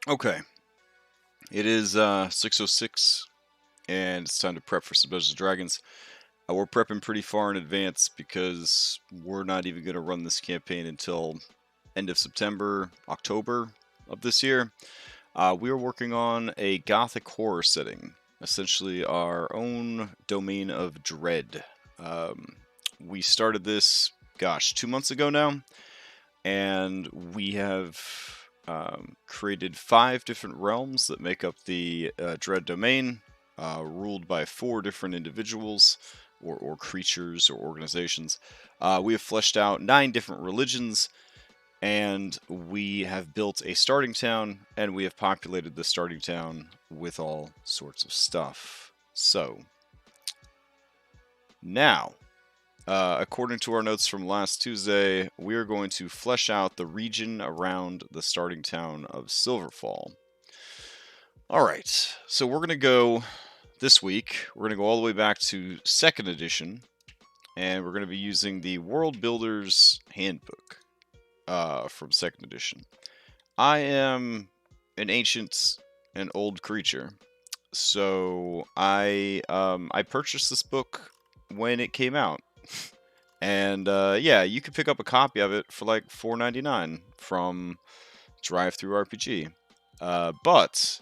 Okay, it is 6:06, and it's time to prep for some Dungeons and Dragons. We're prepping pretty far in advance because we're not even going to run this campaign until end of September, October of this year. We are working on a Gothic Horror setting, essentially our own domain of dread. We started this, 2 months ago now, and we have created 5 different realms that make up the Dread domain, ruled by 4 different individuals or creatures or organizations. We have fleshed out 9 different religions, and we have built a starting town, and we have populated the starting town with all sorts of stuff. So, now, according to our notes from last Tuesday, we are going to flesh out the region around the starting town of Silverfall. Alright, so we're going to go this week, we're going to go all the way back to 2nd edition, and we're going to be using the World Builder's Handbook from 2nd edition. I am an ancient and old creature, so I purchased this book when it came out. And yeah, you can pick up a copy of it for like $4.99 from Drive-Thru RPG. But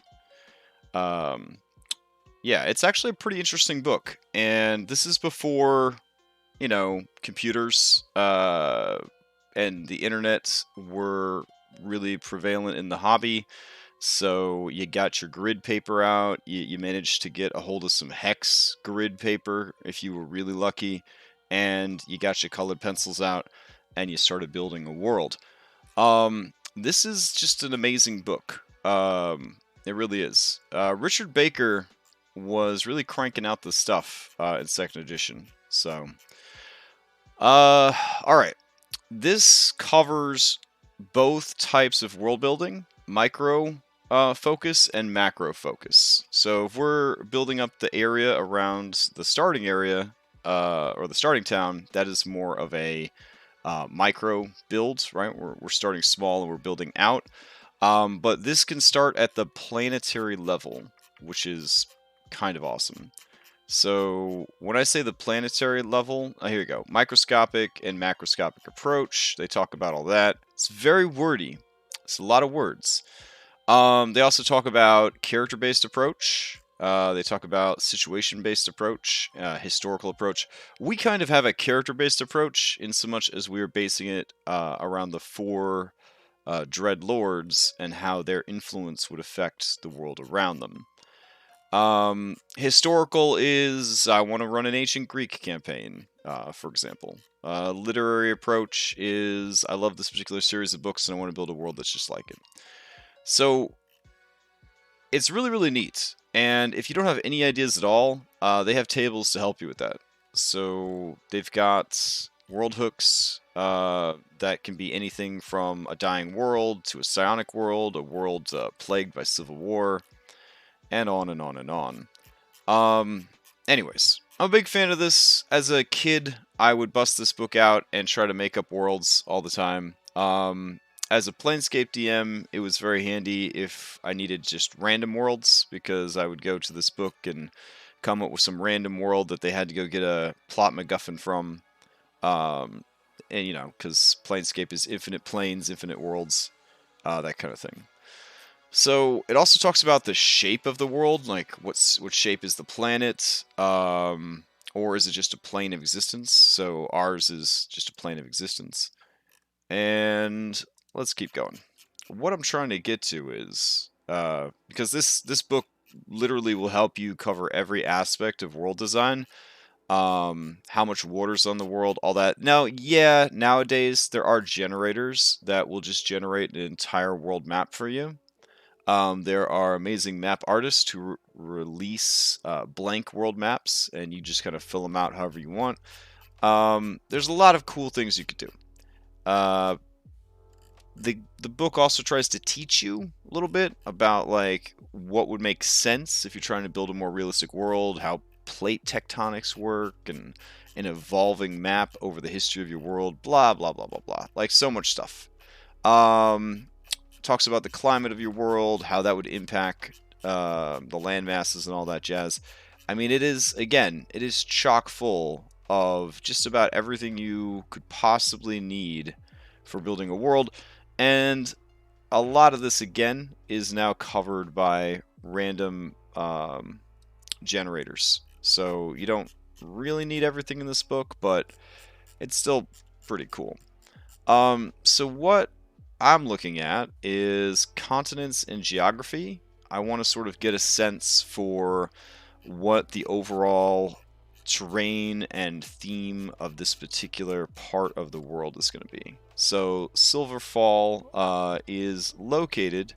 yeah, it's actually a pretty interesting book, and this is before, computers and the internet were really prevalent in the hobby. So you got your grid paper out. You managed to get a hold of some hex grid paper if you were really lucky, and you got your colored pencils out, and you started building a world. This is just an amazing book. It really is. Richard Baker was really cranking out the stuff in 2nd edition. So, all right. This covers both types of world building, micro focus and macro focus. So if we're building up the area around the starting area, or the starting town, that is more of a micro build, right? We're starting small and we're building out. But this can start at the planetary level, which is kind of awesome. So when I say the planetary level, here we go. Microscopic and macroscopic approach. They talk about all that. It's very wordy. It's a lot of words. They also talk about character-based approach. They talk about situation-based approach, historical approach. We kind of have a character-based approach in so much as we are basing it around the 4 Dread Lords and how their influence would affect the world around them. Historical is, I want to run an ancient Greek campaign, for example. Literary approach is, I love this particular series of books and I want to build a world that's just like it. So, it's really, really neat. And if you don't have any ideas at all, they have tables to help you with that. So, they've got world hooks that can be anything from a dying world to a psionic world, a world plagued by civil war, and on and on and on. Anyways, I'm a big fan of this. As a kid, I would bust this book out and try to make up worlds all the time. As a Planescape DM, it was very handy if I needed just random worlds, because I would go to this book and come up with some random world that they had to go get a plot MacGuffin from. And, because Planescape is infinite planes, infinite worlds, that kind of thing. So it also talks about the shape of the world, like what shape is the planet, or is it just a plane of existence? So ours is just a plane of existence. And let's keep going. What I'm trying to get to is, because this book literally will help you cover every aspect of world design, how much water's on the world, all that. Now, yeah, nowadays there are generators that will just generate an entire world map for you. There are amazing map artists who release blank world maps, and you just kind of fill them out however you want. There's a lot of cool things you could do. The book also tries to teach you a little bit about like what would make sense if you're trying to build a more realistic world, how plate tectonics work, and an evolving map over the history of your world, blah blah blah blah blah. Like so much stuff. talks about the climate of your world, how that would impact the land masses and all that jazz. I mean, it is chock full of just about everything you could possibly need for building a world, and a lot of this again is now covered by random generators. So you don't really need everything in this book, but it's still pretty cool. So what I'm looking at is continents and geography. I want to sort of get a sense for what the overall terrain and theme of this particular part of the world is going to be. So Silverfall is located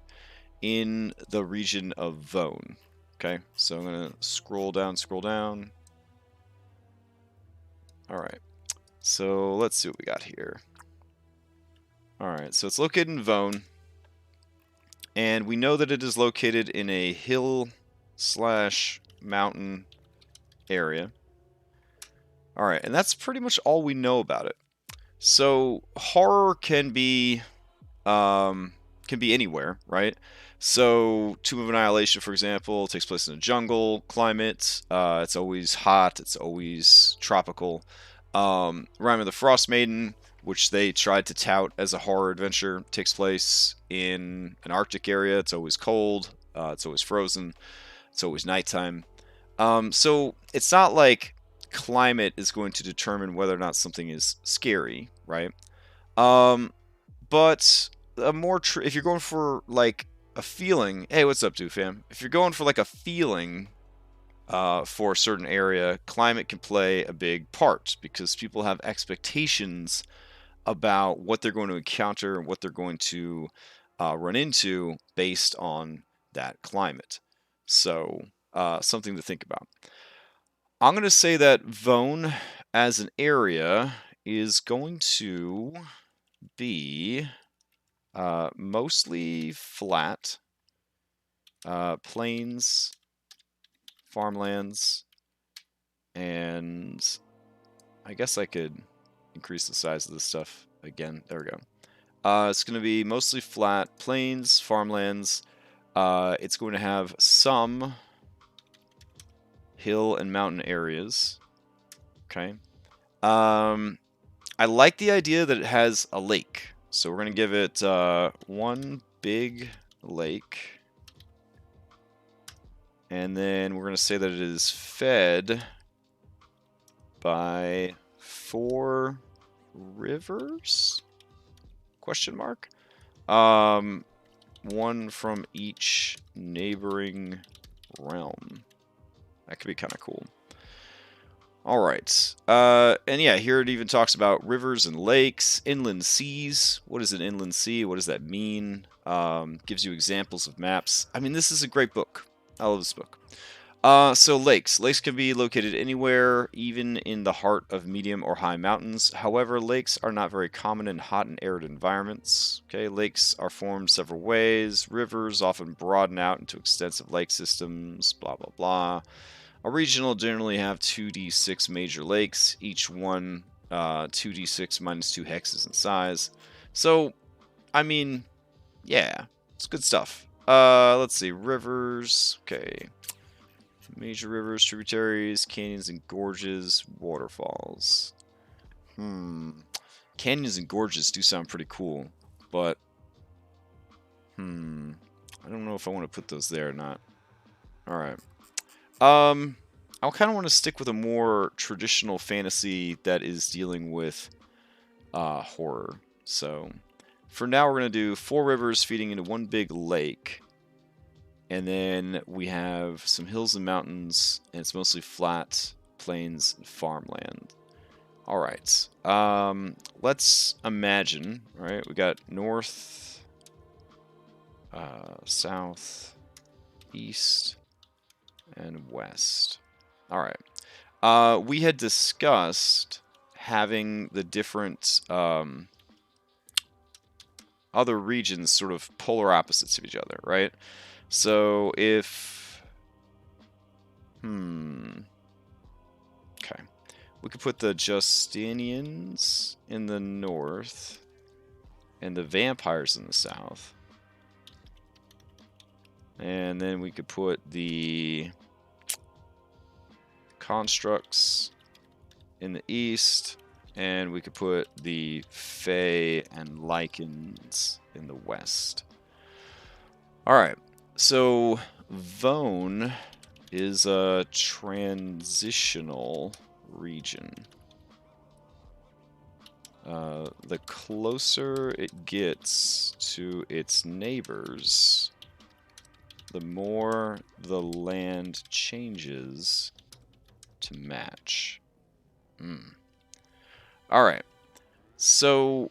in the region of Vone. Okay, so I'm going to scroll down. Alright, so let's see what we got here. Alright, so it's located in Vone, and we know that it is located in a hill/mountain area. Alright, and that's pretty much all we know about it. So horror can be anywhere, right? So Tomb of Annihilation, for example, takes place in a jungle climate. It's always hot. It's always tropical. Rime of the Frost Maiden, which they tried to tout as a horror adventure, takes place in an Arctic area. It's always cold. It's always frozen. It's always nighttime. So it's not like climate is going to determine whether or not something is scary, right? But a more if you're going for like a feeling, hey, what's up, dude, fam? If you're going for like a feeling for a certain area, climate can play a big part because people have expectations about what they're going to encounter and what they're going to run into based on that climate. So something to think about. I'm going to say that Vone as an area is going to be mostly flat, plains, farmlands, and I guess I could increase the size of this stuff again. There we go. It's going to be mostly flat, plains, farmlands. It's going to have some hill and mountain areas. Okay. I like the idea that it has a lake. So we're going to give it one big lake. And then we're going to say that it is fed by 4 rivers? Question mark. One from each neighboring realm. That could be kind of cool. All right. And yeah, here it even talks about rivers and lakes, inland seas. What is an inland sea? What does that mean? Gives you examples of maps. I mean, this is a great book. I love this book. So lakes. Lakes can be located anywhere, even in the heart of medium or high mountains. However, lakes are not very common in hot and arid environments. Okay, lakes are formed several ways. Rivers often broaden out into extensive lake systems, blah, blah, blah. A region will generally have 2d6 major lakes, each one 2d6 minus 2 hexes in size. So, I mean, yeah, it's good stuff. Let's see, rivers, okay. Major rivers, tributaries, canyons and gorges, waterfalls. Canyons and gorges do sound pretty cool, but I don't know if I want to put those there or not. Alright. I kind of want to stick with a more traditional fantasy that is dealing with horror. So, for now, we're going to do 4 rivers feeding into one big lake. And then we have some hills and mountains, and it's mostly flat, plains, and farmland. All right. Let's imagine, right? We got north, south, east, and west. All right. We had discussed having the different other regions sort of polar opposites of each other, right? So if... Okay. We could put the Justinians in the north and the vampires in the south. And then we could put the constructs in the east, and we could put the Fae and Lycans in the west. Alright, so Vone is a transitional region. The closer it gets to its neighbors, the more the land changes to match. Alright, so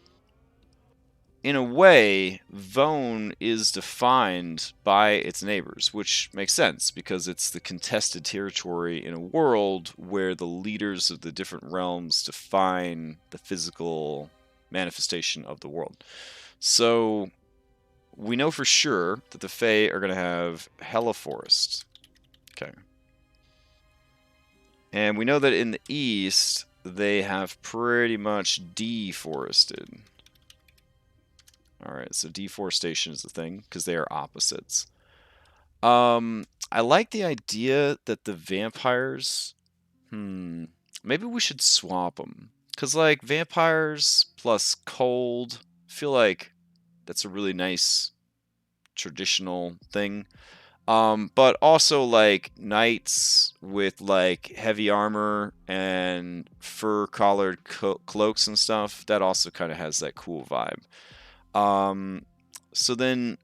in a way, Vone is defined by its neighbors, which makes sense because it's the contested territory in a world where the leaders of the different realms define the physical manifestation of the world. So we know for sure that the Fae are going to have Hella Forest. Okay. And we know that in the east, they have pretty much deforested. Alright, so deforestation is the thing, because they are opposites. I like the idea that the vampires... maybe we should swap them. Because, like, vampires plus cold, I feel like that's a really nice traditional thing. But also, like, knights with, like, heavy armor and fur-collared cloaks and stuff, that also kind of has that cool vibe. So then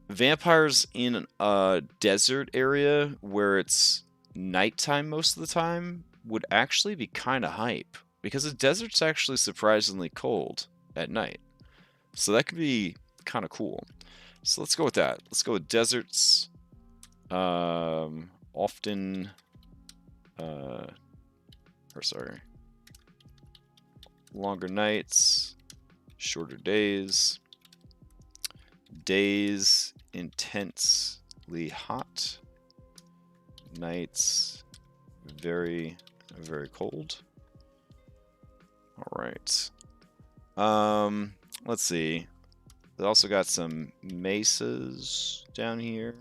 vampires in a desert area where it's nighttime most of the time would actually be kind of hype because the desert's actually surprisingly cold at night. So that could be kind of cool. So let's go with that. Let's go with deserts. Often, longer nights, shorter days. Days intensely hot. Nights very, very cold. Alright. Let's see. They also got some mesas down here.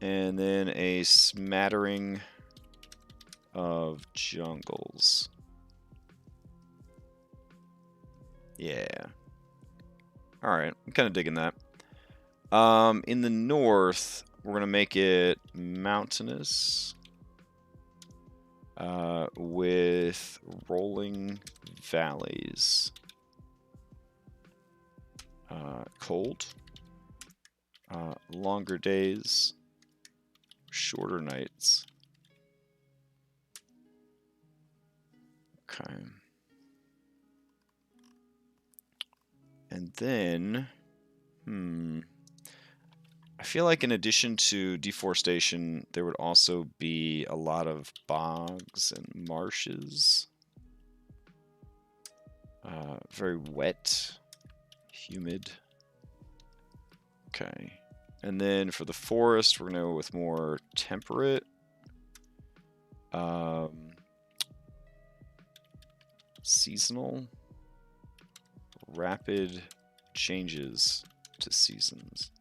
And then a smattering of jungles. Yeah. Alright, I'm kind of digging that. In the north, we're going to make it mountainous. With rolling valleys. Cold. Longer days. Shorter nights. Okay. And then, I feel like in addition to deforestation, there would also be a lot of bogs and marshes. Very wet, humid. Okay. And then for the forest, we're going to go with more temperate. Seasonal. Rapid changes to seasons.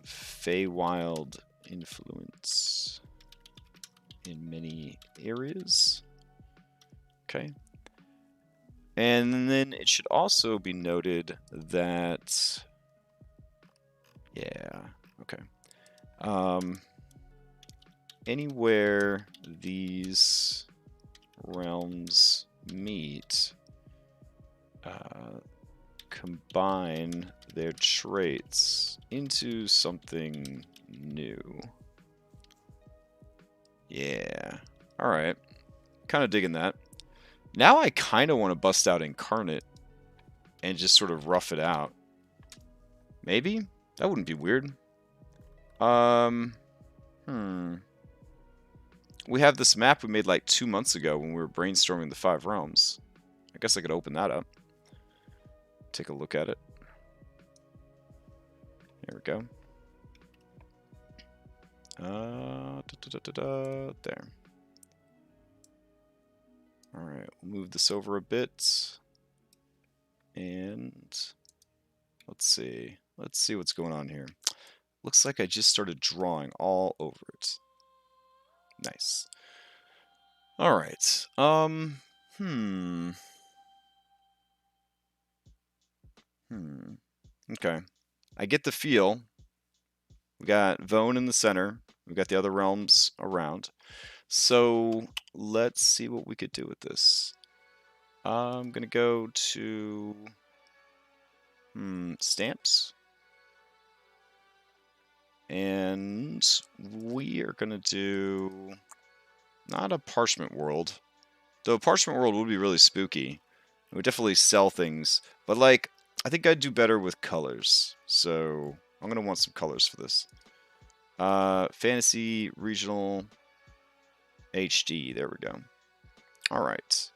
Feywild influence in many areas. Okay. And then it should also be noted that, yeah, okay. Anywhere these realms meet, combine their traits into something new. Yeah. Alright. Kind of digging that. Now I kind of want to bust out Inkarnate and just sort of rough it out. Maybe? That wouldn't be weird. We have this map we made like 2 months ago when we were brainstorming the 5 realms. I guess I could open that up. Take a look at it. There we go. There. Alright, we'll move this over a bit. And Let's see. Let's see what's going on here. Looks like I just started drawing all over it. Nice. All right. Okay. I get the feel. We got Vone in the center. We got the other realms around. So let's see what we could do with this. I'm gonna go to stamps. And we are gonna do not a parchment world. Though a parchment world would be really spooky. It would definitely sell things. But like, I think I'd do better with colors. So I'm gonna want some colors for this. Fantasy Regional HD. There we go. Alright.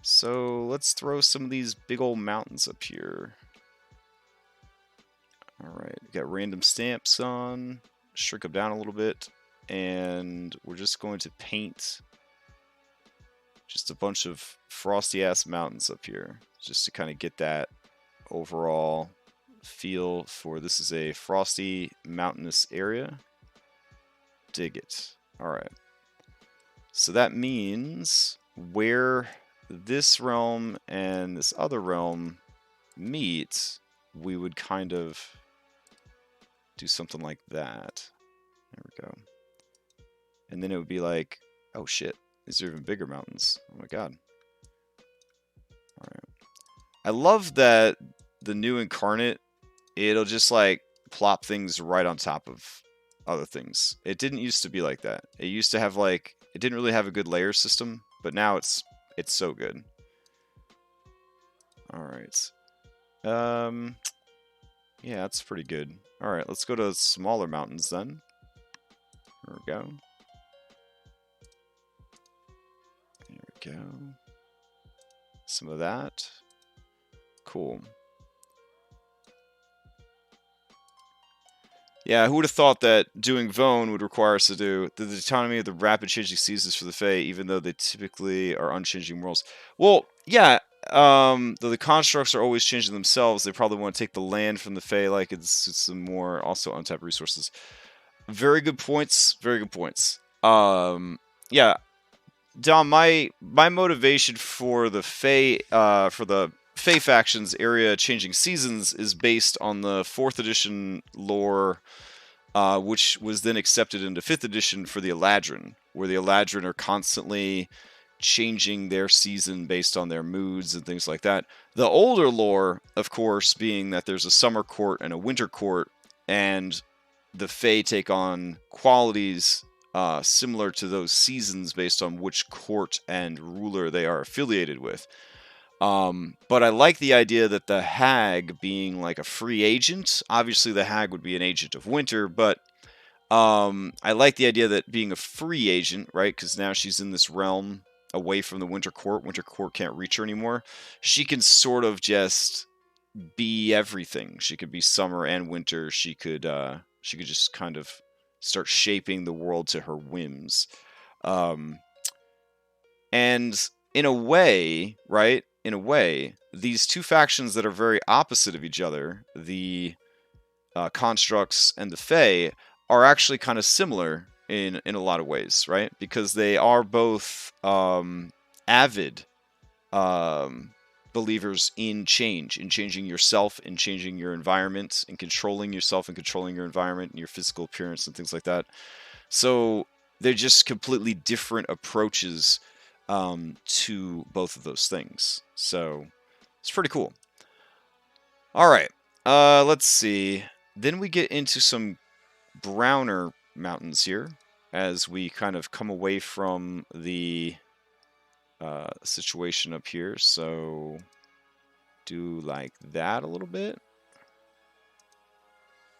So let's throw some of these big old mountains up here. Alright, we got random stamps on. Shrink them down a little bit. And we're just going to paint just a bunch of frosty ass mountains up here. Just to kind of get that overall feel for this is a frosty mountainous area. Dig it. Alright. So that means where this realm and this other realm meet, we would kind of do something like that. There we go. And then it would be like, oh shit, these are even bigger mountains. Oh my god. Alright. I love that the new Inkarnate, it'll just like plop things right on top of other things. It didn't used to be like that. It used to have like, it didn't really have a good layer system, but now it's so good. Alright. Yeah, that's pretty good. Alright, let's go to smaller mountains then. There we go. There we go. Some of that. Cool. Yeah, who would have thought that doing Vone would require us to do the autonomy of the rapid changing seasons for the Fae, even though they typically are unchanging worlds. Well, yeah, though the constructs are always changing themselves, they probably want to take the land from the Fae, like it's some more also untapped resources. Very good points. Very good points. Yeah, Dom, my motivation for the Fae, for the Fae factions area changing seasons is based on the 4th edition lore, which was then accepted into 5th edition for the Eladrin, where the Eladrin are constantly changing their season based on their moods and things like that. The older lore, of course, being that there's a summer court and a winter court, and the Fae take on qualities similar to those seasons based on which court and ruler they are affiliated with. But I like the idea that the hag being like a free agent, obviously the hag would be an agent of winter, but I like the idea that being a free agent, right, because now she's in this realm away from the winter court can't reach her anymore, she can sort of just be everything. She could be summer and winter. She could just kind of start shaping the world to her whims. And in a way, right? In a way, these two factions that are very opposite of each other, the constructs and the Fae, are actually kind of similar in a lot of ways, right? Because they are both avid believers in change, in changing yourself, in changing your environment, in controlling yourself and controlling your environment and your physical appearance and things like that. So they're just completely different approaches to both of those things. So it's pretty cool. All right, let's see. Then we get into some browner mountains here as we kind of come away from the situation up here. So do like that a little bit.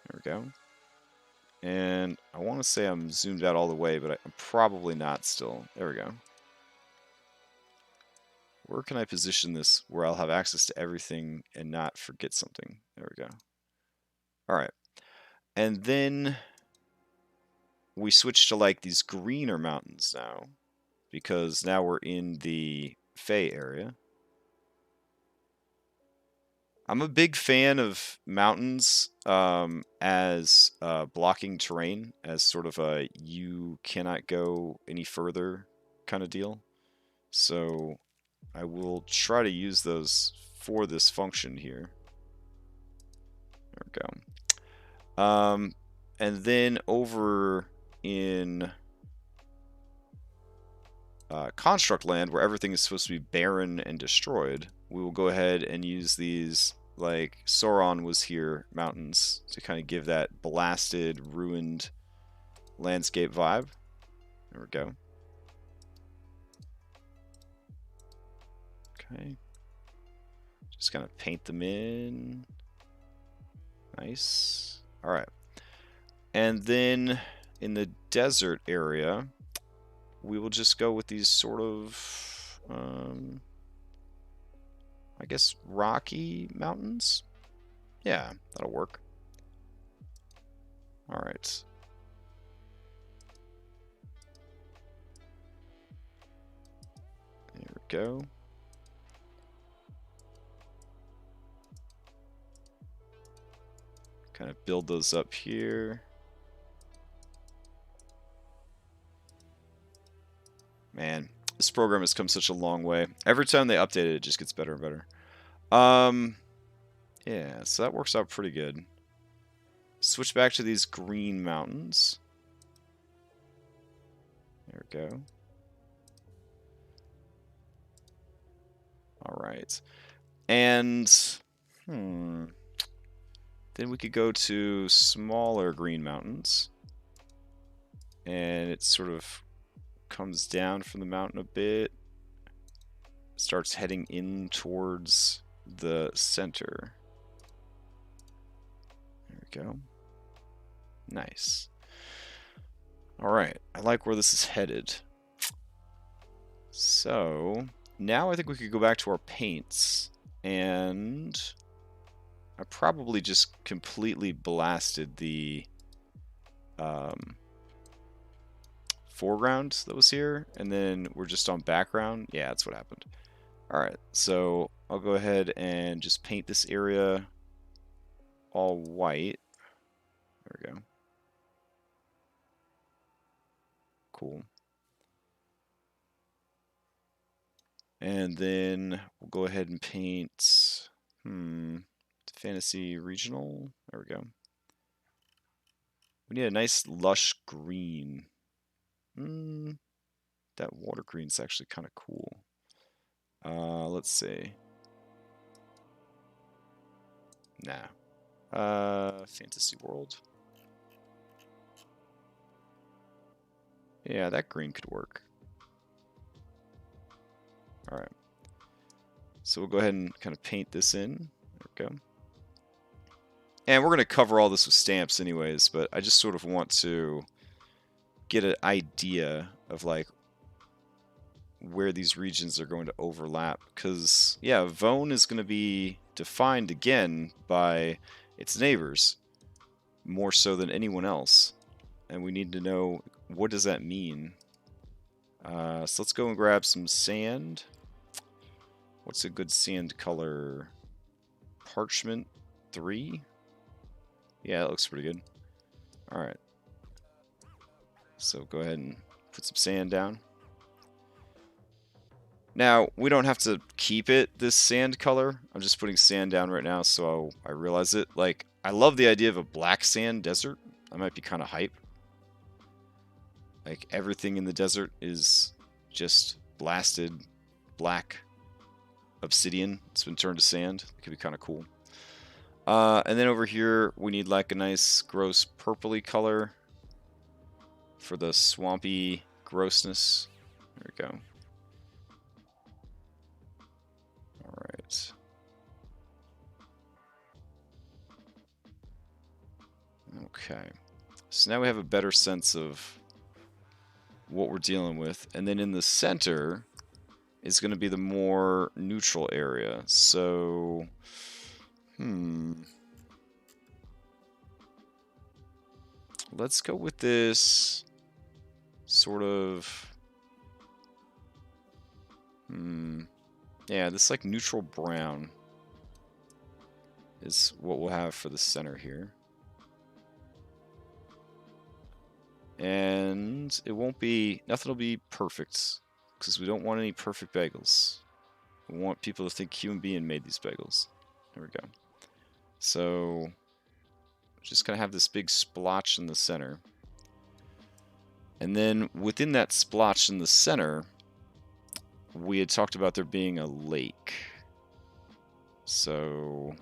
There we go. And I want to say I'm zoomed out all the way, but I'm probably not still. There we go. Where can I position this where I'll have access to everything and not forget something? There we go. All right. And then we switch to like these greener mountains now, because now we're in the Fae area. I'm a big fan of mountains as blocking terrain, as sort of a you cannot go any further kind of deal. So I will try to use those for this function here. There we go. And then over in construct land, where everything is supposed to be barren and destroyed, we will go ahead and use these, like Sauron was here, mountains, to kind of give that blasted, ruined landscape vibe. There we go. Okay. Just kind of paint them in. Nice. All right. And then in the desert area, we will just go with these sort of, I guess, rocky mountains. Yeah, that'll work. All right. There we go. Kind of build those up here. Man, this program has come such a long way. Every time they update it, it just gets better and better. Yeah, so that works out pretty good. Switch back to these green mountains. There we go. All right. And, then we could go to smaller green mountains. And it sort of comes down from the mountain a bit. Starts heading in towards the center. There we go. Nice. All right. I like where this is headed. So now I think we could go back to our paints, and I probably just completely blasted the foreground that was here, and then we're just on background. Yeah, that's what happened. All right, so I'll go ahead and just paint this area all white. There we go. Cool. And then we'll go ahead and paint, Fantasy Regional. There we go. We need a nice lush green. That water green's actually kind of cool. Let's see. Nah. Fantasy World. Yeah, that green could work. Alright. So we'll go ahead and kind of paint this in. There we go. And we're going to cover all this with stamps anyways, but I just sort of want to get an idea of, like, where these regions are going to overlap. Because, yeah, Vone is going to be defined again by its neighbors, more so than anyone else. And we need to know, what does that mean? So let's go and grab some sand. What's a good sand color? Parchment 3? Yeah, that looks pretty good. Alright. So go ahead and put some sand down. Now, we don't have to keep it this sand color. I'm just putting sand down right now so I realize it. Like, I love the idea of a black sand desert. That might be kind of hype. Like, everything in the desert is just blasted black obsidian. It's been turned to sand. It could be kind of cool. And then over here, we need like a nice gross purpley color for the swampy grossness. There we go. Alright. Okay. So now we have a better sense of what we're dealing with. And then in the center is going to be the more neutral area. So, let's go with this sort of, yeah, this like neutral brown. is what we'll have for the center here. And it won't be, nothing will be perfect, because we don't want any perfect bagels. We want people to think human being made these bagels. There we go. So, just gonna have this big splotch in the center. And then within that splotch in the center, we had talked about there being a lake. So,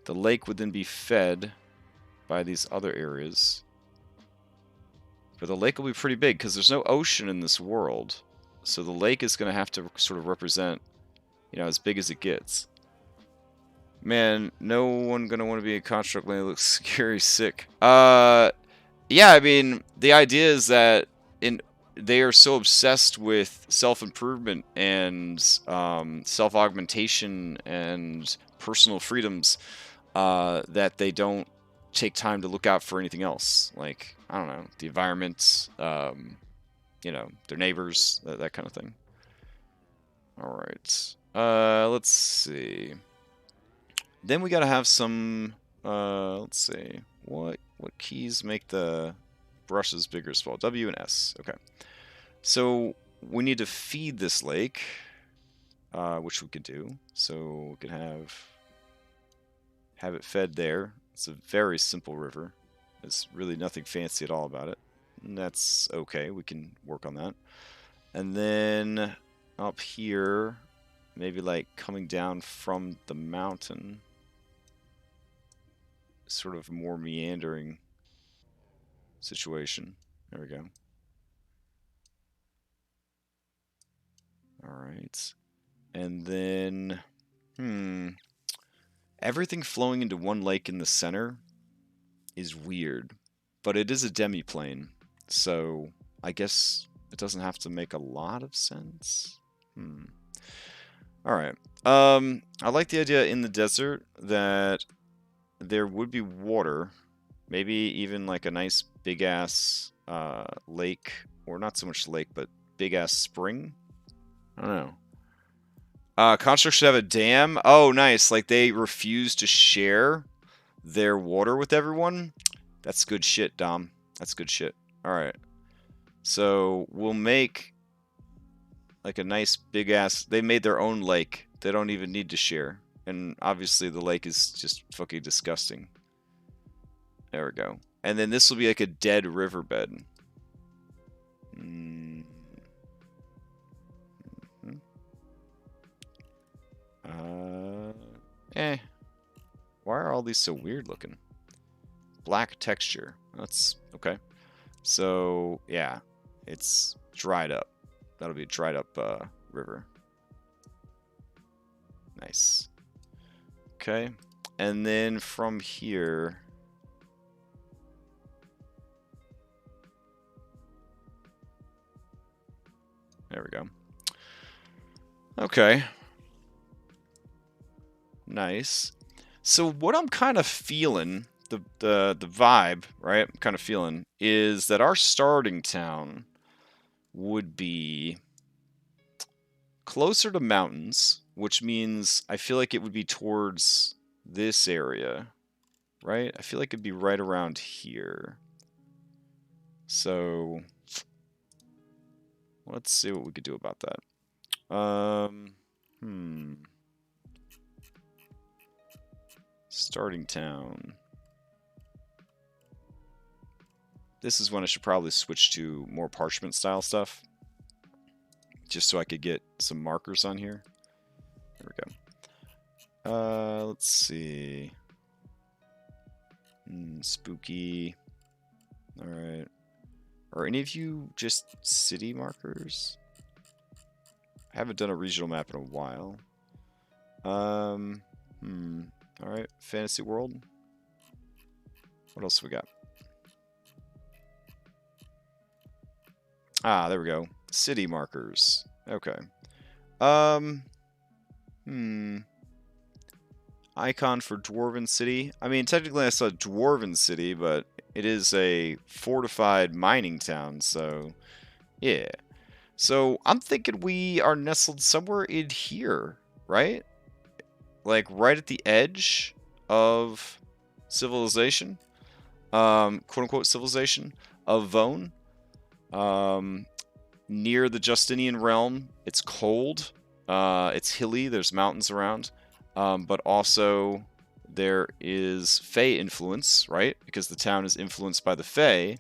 the lake would then be fed by these other areas. But the lake will be pretty big because there's no ocean in this world. So the lake is going to have to sort of represent, you know, as big as it gets. Man, no one going to want to be a construct when it looks scary sick. Yeah, I mean, the idea is that they are so obsessed with self-improvement and self-augmentation and personal freedoms that they don't take time to look out for anything else. Like, I don't know, the environment, you know, their neighbors, that kind of thing. All right. Let's see. Then we got to have some, let's see. What keys make the brushes bigger as well? W and S. Okay. So we need to feed this lake, which we could do. So we could have it fed there. It's a very simple river. There's really nothing fancy at all about it. And that's okay. We can work on that. And then up here, maybe like coming down from the mountain, sort of more meandering situation. There we go. All right. And then, everything flowing into one lake in the center is weird, but it is a demi-plane, so I guess it doesn't have to make a lot of sense. Alright. I like the idea in the desert that there would be water, maybe even like a nice big-ass lake, or not so much lake, but big-ass spring. I don't know. Construct should have a dam. Oh, nice. Like they refuse to share their water with everyone. That's good shit, Dom. That's good shit. Alright. So we'll make like a nice big ass. They made their own lake. They don't even need to share. And obviously the lake is just fucking disgusting. There we go. And then this will be like a dead riverbed. Why are all these so weird looking? Black texture. That's okay. So, yeah. It's dried up. That'll be a dried up river. Nice. Okay. And then from here... There we go. Okay. Nice. So what I'm kind of feeling, the vibe, right? I'm kind of feeling is that our starting town would be closer to mountains, which means I feel like it would be towards this area, right? I feel like it'd be right around here. So let's see what we could do about that. Starting town. This is when I should probably switch to more parchment style stuff. Just so I could get some markers on here. There we go. Let's see. Spooky. Alright. Are any of you just city markers? I haven't done a regional map in a while. Alright, fantasy world. What else we got? Ah, there we go. City markers. Okay. Icon for Dwarven City. I mean, technically I saw Dwarven City, but it is a fortified mining town, so yeah. So I'm thinking we are nestled somewhere in here, right? like right at the edge of civilization, quote-unquote civilization, of Vone, near the Justinian realm. It's cold, it's hilly, there's mountains around, but also there is Fey influence, right? Because the town is influenced by the Fey.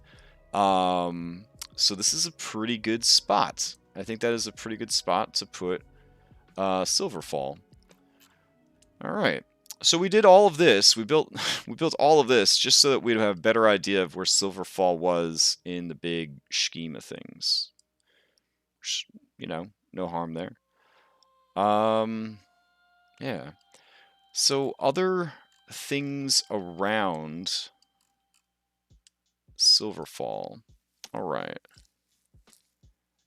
So this is a pretty good spot. I think that is a pretty good spot to put Silverfall. All right. So we did all of this. We built all of this just so that we'd have a better idea of where Silverfall was in the big scheme of things. Which, you know, no harm there. Yeah. So other things around Silverfall. All right.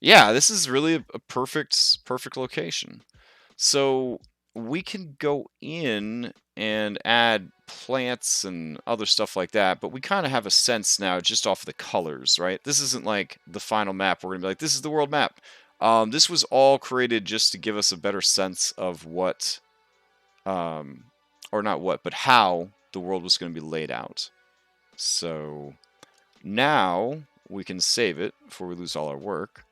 Yeah, this is really a perfect location. So we can go in and add plants and other stuff like that, but we kind of have a sense now just off the colors, right? This isn't like the final map. We're going to be like, this is the world map. This was all created just to give us a better sense of what, or not what, but how the world was going to be laid out. So now we can save it before we lose all our work.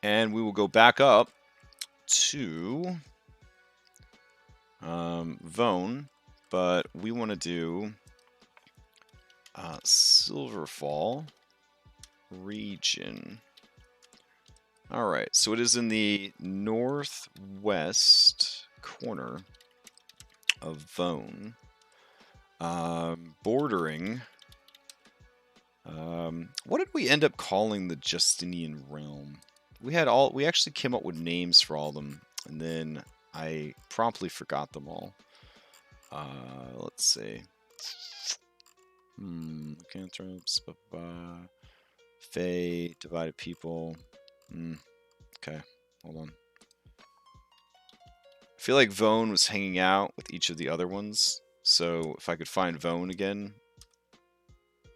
And we will go back up to Vone, but we want to do Silverfall region. All right, so it is in the northwest corner of Vone, bordering. What did we end up calling the Justinian realm? We actually came up with names for all of them, and then I promptly forgot them all. Let's see. Lycanthropes, Fae, divided people. Okay, hold on. I feel like Vone was hanging out with each of the other ones, so if I could find Vone again.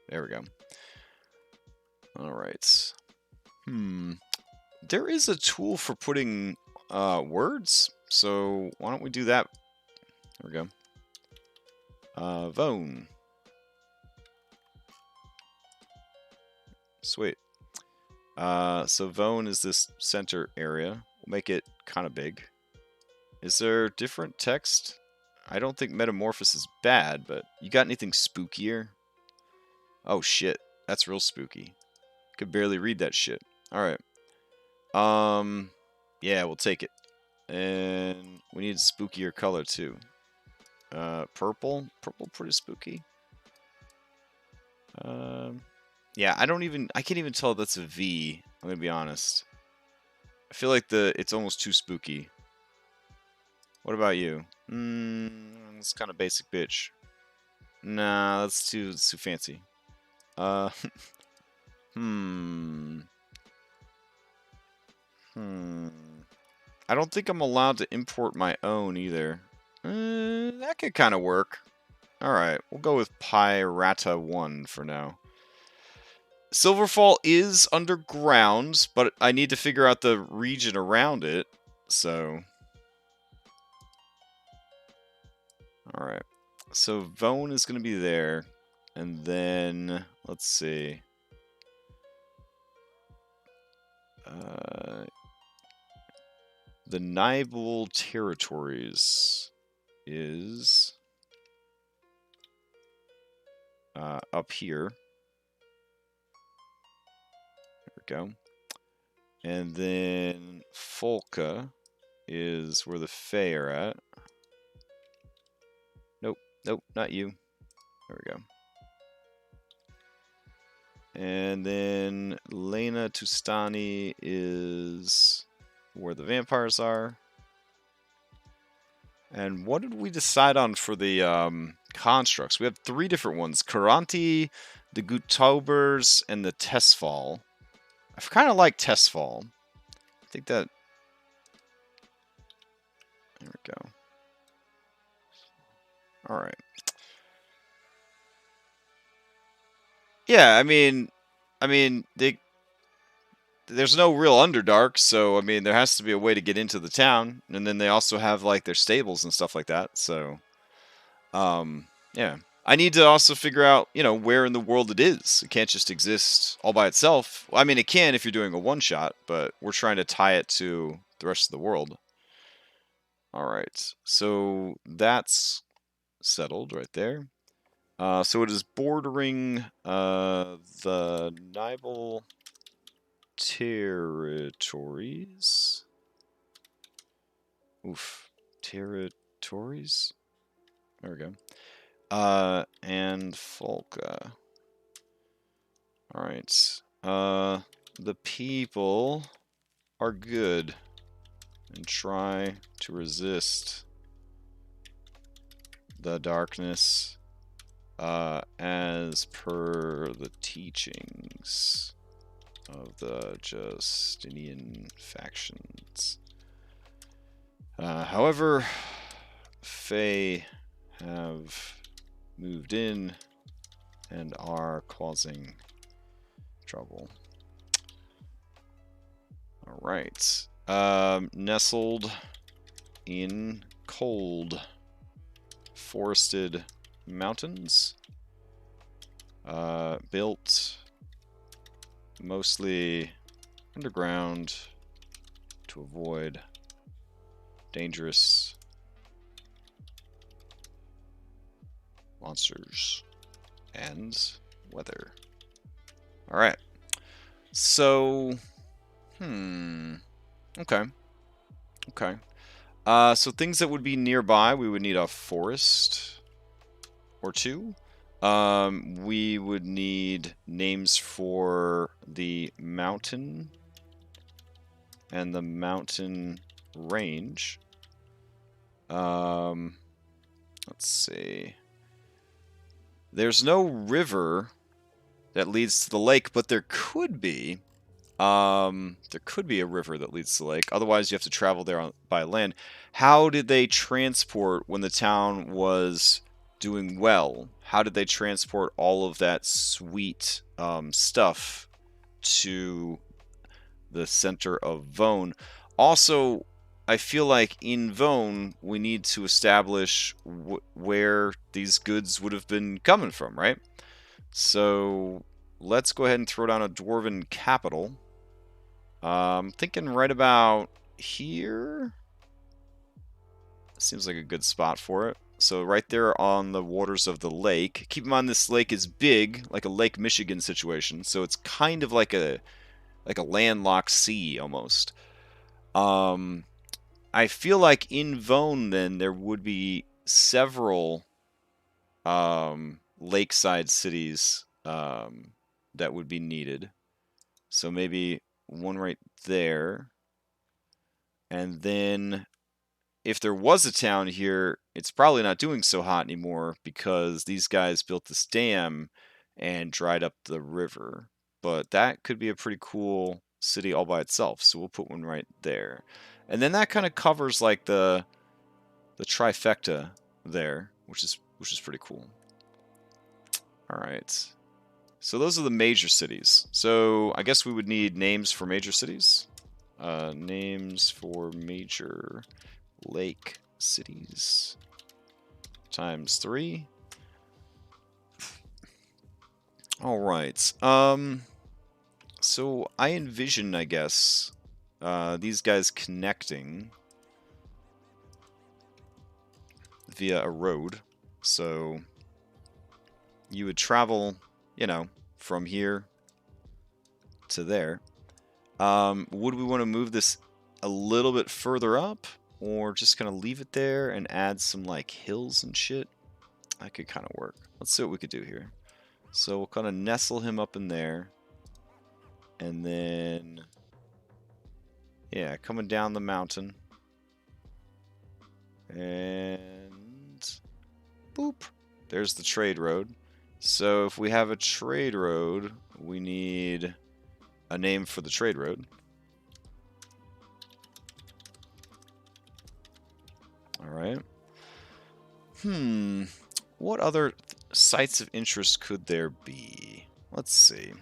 There we go. Alright. There is a tool for putting words, so why don't we do that? There we go. Vone. Sweet. So Vone is this center area. We'll make it kind of big. Is there different text? I don't think Metamorphosis is bad, but you got anything spookier? Oh shit, that's real spooky. Could barely read that shit. Alright. Yeah, we'll take it. And we need a spookier color too. Purple? Purple pretty spooky. Yeah, I can't even tell if that's a V, I'm gonna be honest. I feel like it's almost too spooky. What about you? It's kind of basic bitch. Nah, that's too fancy. I don't think I'm allowed to import my own either. That could kind of work. Alright, we'll go with Pirata 1 for now. Silverfall is underground, but I need to figure out the region around it, so... Alright, so Vone is going to be there, and then, let's see... the Nibel territories is up here. There we go. And then Folka is where the Fae are at. Nope, not you. There we go. And then Lena Tustani is where the vampires are. And what did we decide on for the constructs? We have 3 different ones. Karanti, the Gutobers, and the Tesfall. I kind of like Tesfall. I think that... There we go. Alright. Yeah, I mean, there's no real Underdark, so I mean, there has to be a way to get into the town, and then they also have like their stables and stuff like that. So, yeah, I need to also figure out, where in the world it is. It can't just exist all by itself. Well, I mean, it can if you're doing a one shot, but we're trying to tie it to the rest of the world. All right, so that's settled right there. So it is bordering the Nibel territories. Oof. Territories? There we go. And Folka. Alright. The people are good and try to resist the darkness as per the teachings of the Justinian factions. However, Fae have moved in and are causing trouble. Alright. Nestled in cold, forested mountains. Built mostly underground to avoid dangerous monsters and weather. Alright. So, okay. Okay. So things that would be nearby, we would need a forest or two. We would need names for the mountain and the mountain range. Let's see. There's no river that leads to the lake, but there could be. There could be a river that leads to the lake. Otherwise, you have to travel there by land. How did they transport when the town was doing well? How did they transport all of that sweet stuff to the center of Vone? Also, I feel like in Vone, we need to establish where these goods would have been coming from, right? So let's go ahead and throw down a Dwarven capital. I'm thinking right about here. Seems like a good spot for it. So right there on the waters of the lake. Keep in mind this lake is big, like a Lake Michigan situation. So it's kind of like a landlocked sea almost. I feel like in Vone then there would be several lakeside cities that would be needed. So maybe one right there. And then if there was a town here, it's probably not doing so hot anymore because these guys built this dam and dried up the river. But that could be a pretty cool city all by itself. So we'll put one right there. And then that kind of covers like the trifecta there, which is pretty cool. All right. So those are the major cities. So I guess we would need names for major cities. Names for major lake cities times 3. All right. So I envision, I guess, these guys connecting via a road. So you would travel, from here to there. Would we want to move this a little bit further up, or just kind of leave it there and add some like hills and shit? That could kind of work. Let's see what we could do here. So we'll kind of nestle him up in there, and then yeah, coming down the mountain, and boop, there's the trade road. So if we have a trade road, we need a name for the trade road. All right. What other sites of interest could there be? Let's see.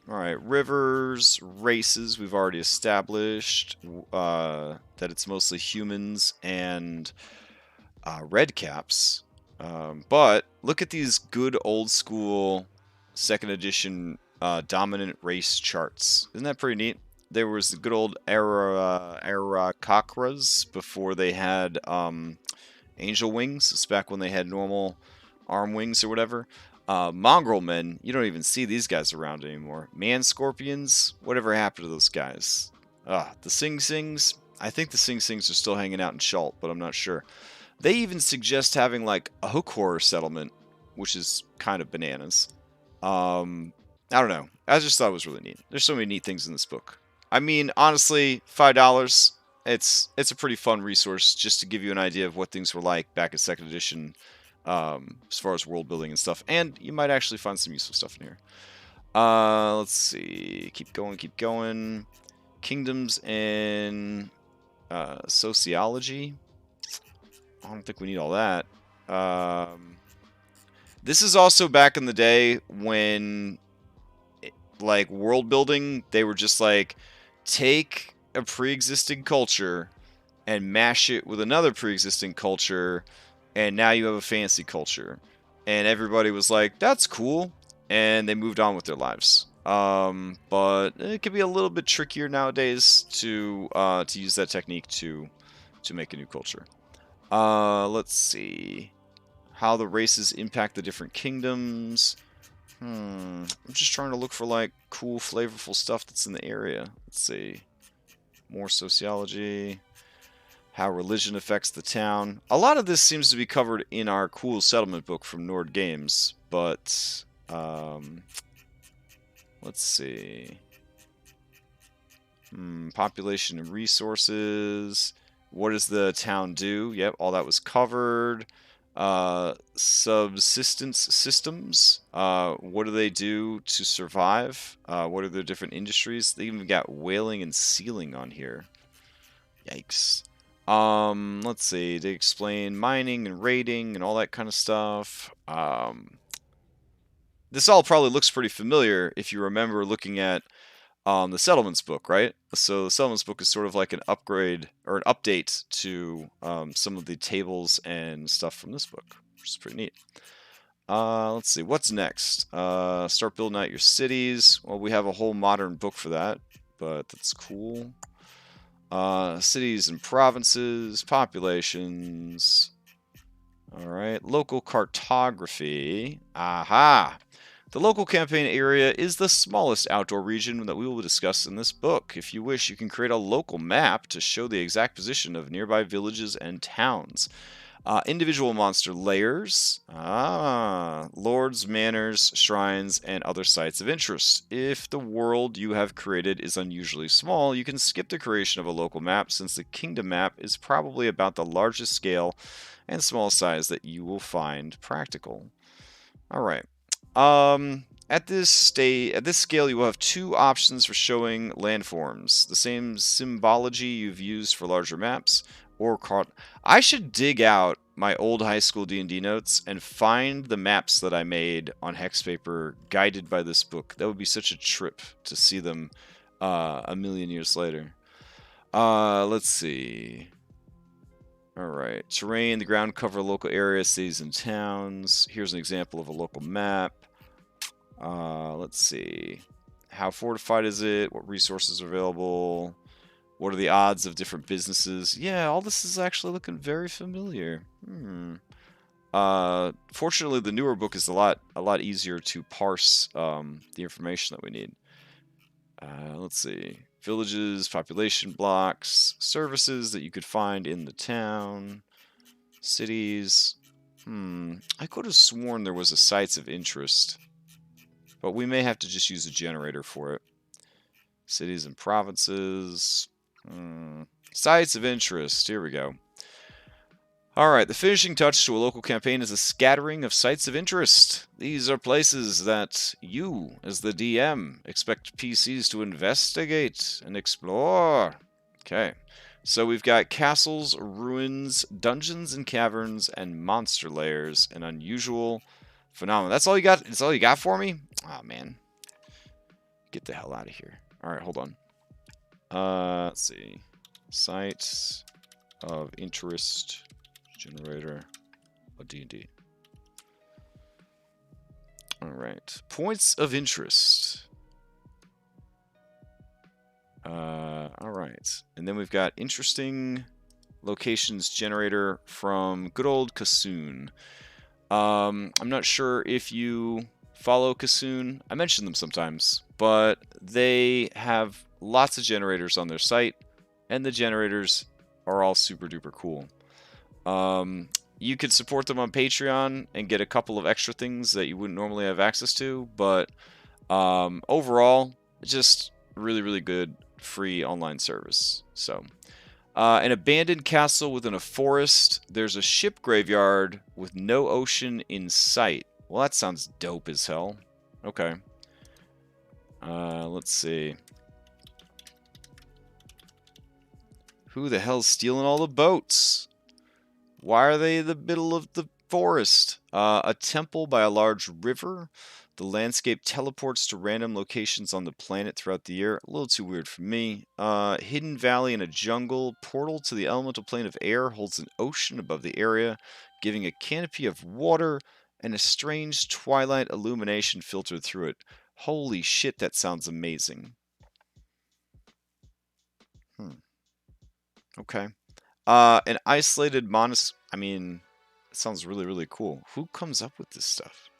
All right, rivers, races, we've already established that it's mostly humans and red caps. But look at these good old school second edition dominant race charts. Isn't that pretty neat? There was the good old era Cockras before they had angel wings. It's back when they had normal arm wings or whatever. Mongrel men, you don't even see these guys around anymore. Man scorpions, whatever happened to those guys? The Sing Sings, I think the Sing Sings are still hanging out in Shalt, but I'm not sure. They even suggest having like a hook horror settlement, which is kind of bananas. I don't know. I just thought it was really neat. There's so many neat things in this book. I mean, honestly, $5. It's a pretty fun resource just to give you an idea of what things were like back in second edition, as far as world building and stuff. And you might actually find some useful stuff in here. Let's see. Keep going. Keep going. Kingdoms and sociology. I don't think we need all that. This is also back in the day when, like, world building, they were just like, take a pre-existing culture and mash it with another pre-existing culture, and now you have a fancy culture. And everybody was like, that's cool, and they moved on with their lives. But it can be a little bit trickier nowadays to use that technique to make a new culture. Let's see. How the races impact the different kingdoms. I'm just trying to look for, like, cool, flavorful stuff that's in the area. Let's see. More sociology. How religion affects the town. A lot of this seems to be covered in our cool settlement book from Nord Games, but let's see. Population and resources. What does the town do? Yep, all that was covered. Subsistence systems. What do they do to survive? What are their different industries? They even got whaling and sealing on here. Yikes. Let's see. They explain mining and raiding and all that kind of stuff. This all probably looks pretty familiar if you remember looking at the settlements book, right? So the settlements book is sort of like an upgrade or an update to some of the tables and stuff from this book, which is pretty neat. Let's see, what's next? Start building out your cities. Well, we have a whole modern book for that, but that's cool. Cities and provinces, populations. All right, local cartography. Aha! The local campaign area is the smallest outdoor region that we will discuss in this book. If you wish, you can create a local map to show the exact position of nearby villages and towns. Individual monster layers, lords, manors, shrines, and other sites of interest. If the world you have created is unusually small, you can skip the creation of a local map, since the kingdom map is probably about the largest scale and small size that you will find practical. All right. At this scale, you will have two options for showing landforms. The same symbology you've used for larger maps, or I should dig out my old high school D&D notes and find the maps that I made on hex paper guided by this book. That would be such a trip to see them a million years later. Let's see. All right. Terrain, the ground cover, local areas, cities, and towns. Here's an example of a local map. Let's see. How fortified is it? What resources are available? What are the odds of different businesses? Yeah, all this is actually looking very familiar. Fortunately, the newer book is a lot easier to parse the information that we need. Let's see. Villages, population blocks, services that you could find in the town, cities. I could have sworn there was a sites of interest, but we may have to just use a generator for it. Cities and provinces. Sites of interest. Here we go. Alright, the finishing touch to a local campaign is a scattering of sites of interest. These are places that you, as the DM, expect PCs to investigate and explore. Okay, so we've got castles, ruins, dungeons and caverns, and monster lairs, and unusual phenomena. That's all you got? That's all you got for me? Oh, man. Get the hell out of here. Alright, hold on. Let's see. Sites of interest generator of D&D. Alright. Points of interest. Alright. And then we've got interesting locations generator from good old Kassoon. I'm not sure if you follow Kassoon. I mention them sometimes, but they have lots of generators on their site, and the generators are all super duper cool. You could support them on Patreon and get a couple of extra things that you wouldn't normally have access to, but overall, just really, really good free online service. So, an abandoned castle within a forest. There's a ship graveyard with no ocean in sight. Well, that sounds dope as hell. Okay. Let's see. Who the hell's stealing all the boats? Why are they in the middle of the forest? A temple by a large river. The landscape teleports to random locations on the planet throughout the year. A little too weird for me. Hidden valley in a jungle. Portal to the elemental plane of air holds an ocean above the area, giving a canopy of water and a strange twilight illumination filtered through it. Holy shit, that sounds amazing. Okay. An isolated monastery. I mean, it sounds really, really cool. Who comes up with this stuff?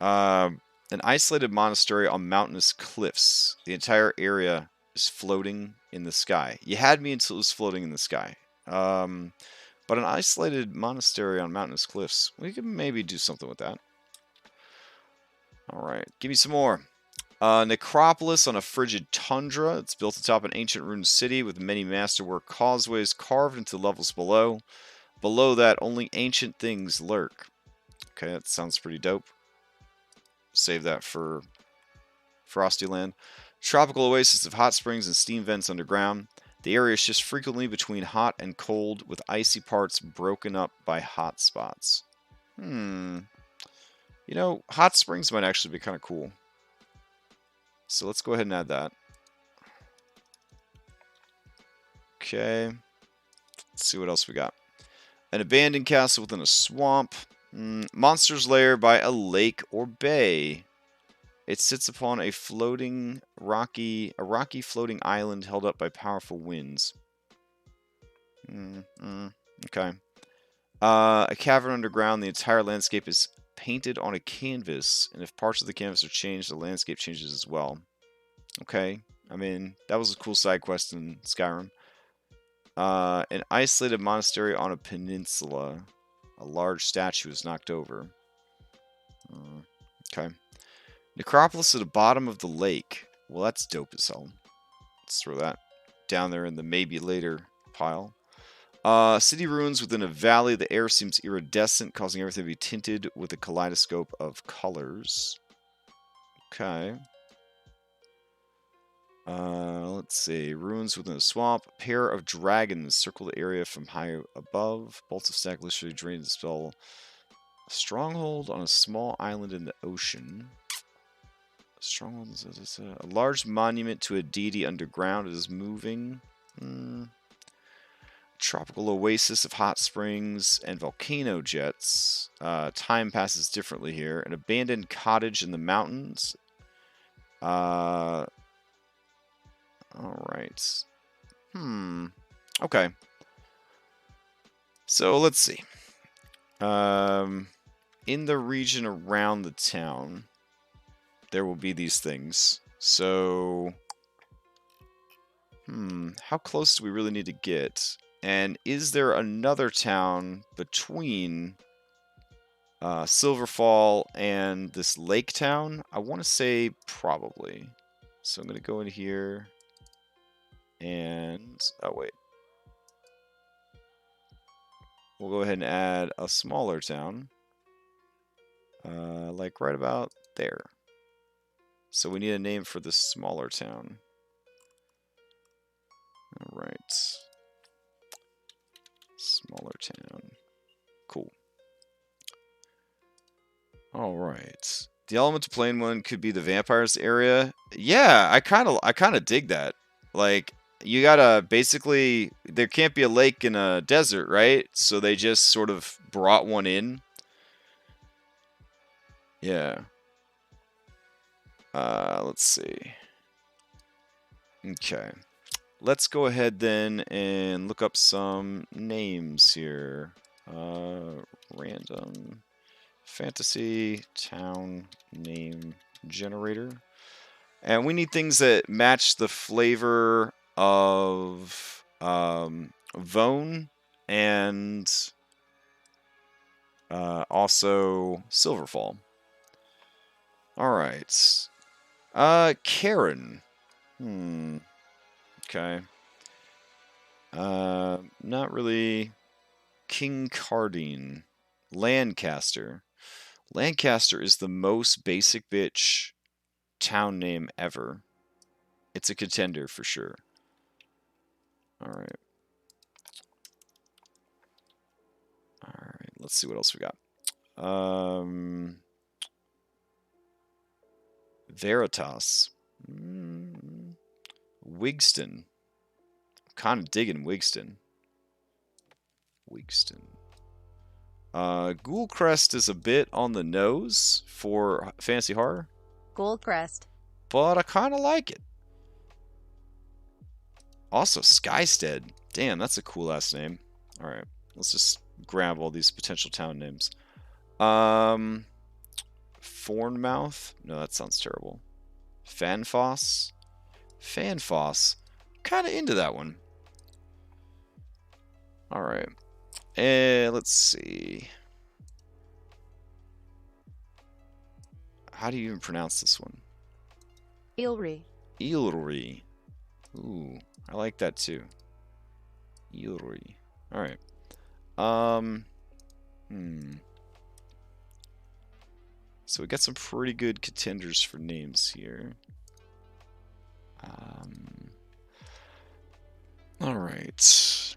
An isolated monastery on mountainous cliffs. The entire area is floating in the sky. You had me until it was floating in the sky. But an isolated monastery on mountainous cliffs. We could maybe do something with that. Alright, give me some more. Necropolis on a frigid tundra. It's built atop an ancient ruined city with many masterwork causeways carved into levels below. Below that, only ancient things lurk. Okay, that sounds pretty dope. Save that for Frosty Land. Tropical oasis of hot springs and steam vents underground. The area shifts frequently between hot and cold, with icy parts broken up by hot spots. You know, hot springs might actually be kind of cool. So let's go ahead and add that. Okay. Let's see what else we got. An abandoned castle within a swamp. Monster's lair by a lake or bay. It sits upon a rocky floating island held up by powerful winds. Okay. A cavern underground. The entire landscape is painted on a canvas, and if parts of the canvas are changed, the landscape changes as well. Okay. I mean, that was a cool side quest in Skyrim. An isolated monastery on a peninsula. A large statue is knocked over. Okay. Necropolis at the bottom of the lake. Well, that's dope as hell. Let's throw that down there in the maybe later pile. City ruins within a valley. The air seems iridescent, causing everything to be tinted with a kaleidoscope of colors. Okay. Let's see. Ruins within a swamp. A pair of dragons circle the area from high above. Bolts of stack literally drain the spell. A stronghold on a small island in the ocean. Stronghold is a large monument to a deity underground. It is moving. Tropical oasis of hot springs and volcano jets. Time passes differently here. An abandoned cottage in the mountains. Alright. Okay. So, let's see. In the region around the town, there will be these things. So, how close do we really need to get? And is there another town between Silverfall and this lake town? I want to say probably. So I'm going to go in here and... oh, wait. We'll go ahead and add a smaller town. Like right about there. So we need a name for this smaller town. Alright. Smaller town. Cool. Alright. The elemental plane one could be the vampires area. Yeah, I kind of dig that. Like, you gotta basically, there can't be a lake in a desert, right? So they just sort of brought one in. Yeah. Let's see. Okay. Let's go ahead then and look up some names here. Random fantasy town name generator. And we need things that match the flavor of Vone and also Silverfall. All right. Karen. Okay. Not really. King Cardine. Lancaster. Lancaster is the most basic bitch town name ever. It's a contender for sure. Alright. Alright, let's see what else we got. Veritas. Wigston. Kind of digging Wigston. Ghoulcrest is a bit on the nose for fantasy horror. Ghoulcrest. But I kind of like it. Also, Skystead. Damn, that's a cool ass name. Alright, let's just grab all these potential town names. Thornmouth? No, that sounds terrible. Fanfoss? Fanfoss. Kind of into that one. Alright. Let's see. How do you even pronounce this one? Eelry. Eelry. Ooh, I like that too. Eelry. Alright. So we got some pretty good contenders for names here. Alright.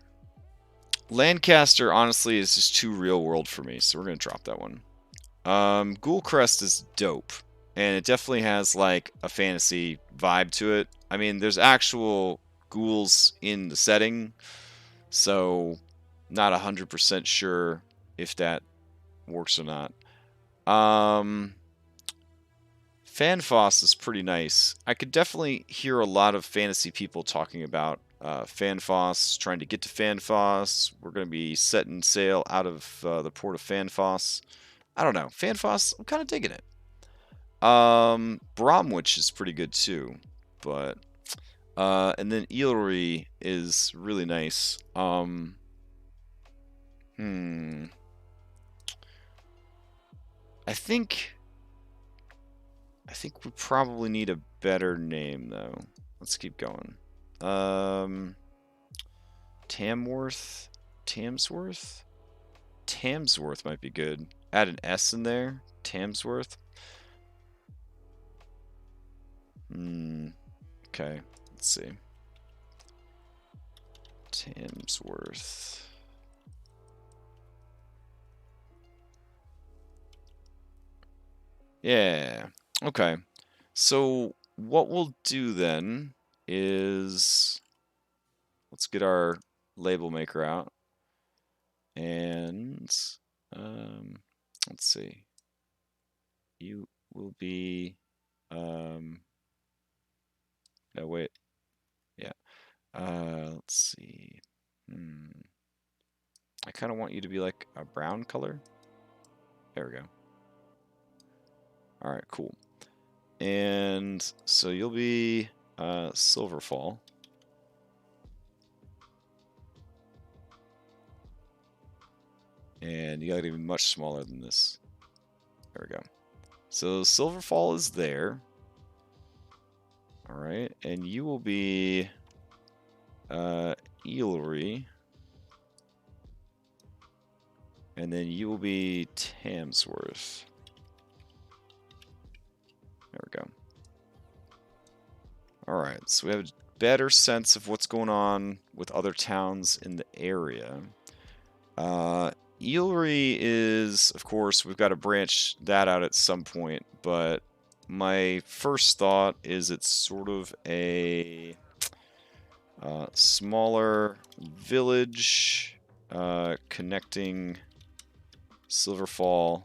Lancaster, honestly, is just too real world for me, so we're going to drop that one. Ghoulcrest is dope, and it definitely has, like, a fantasy vibe to it. I mean, there's actual ghouls in the setting, so not 100% sure if that works or not. Fanfoss is pretty nice. I could definitely hear a lot of fantasy people talking about Fanfoss, trying to get to Fanfoss. We're going to be setting sail out of the port of Fanfoss. I don't know. Fanfoss, I'm kind of digging it. Bromwich is pretty good too. But, and then Eelry is really nice. I think we probably need a better name, though. Let's keep going. Tamworth? Tamsworth? Tamsworth might be good. Add an S in there. Tamsworth. Okay, let's see. Tamsworth. Yeah. Okay. So what we'll do then is let's get our label maker out. And let's see. You will be no wait. Yeah. Let's see. I kind of want you to be like a brown color. There we go. Alright, cool. And so you'll be Silverfall. And you gotta be much smaller than this. There we go. So Silverfall is there. Alright, and you will be Eelry. And then you will be Tamsworth. There we go. Alright, so we have a better sense of what's going on with other towns in the area. Eelry is, of course, we've got to branch that out at some point, but my first thought is it's sort of a smaller village connecting Silverfall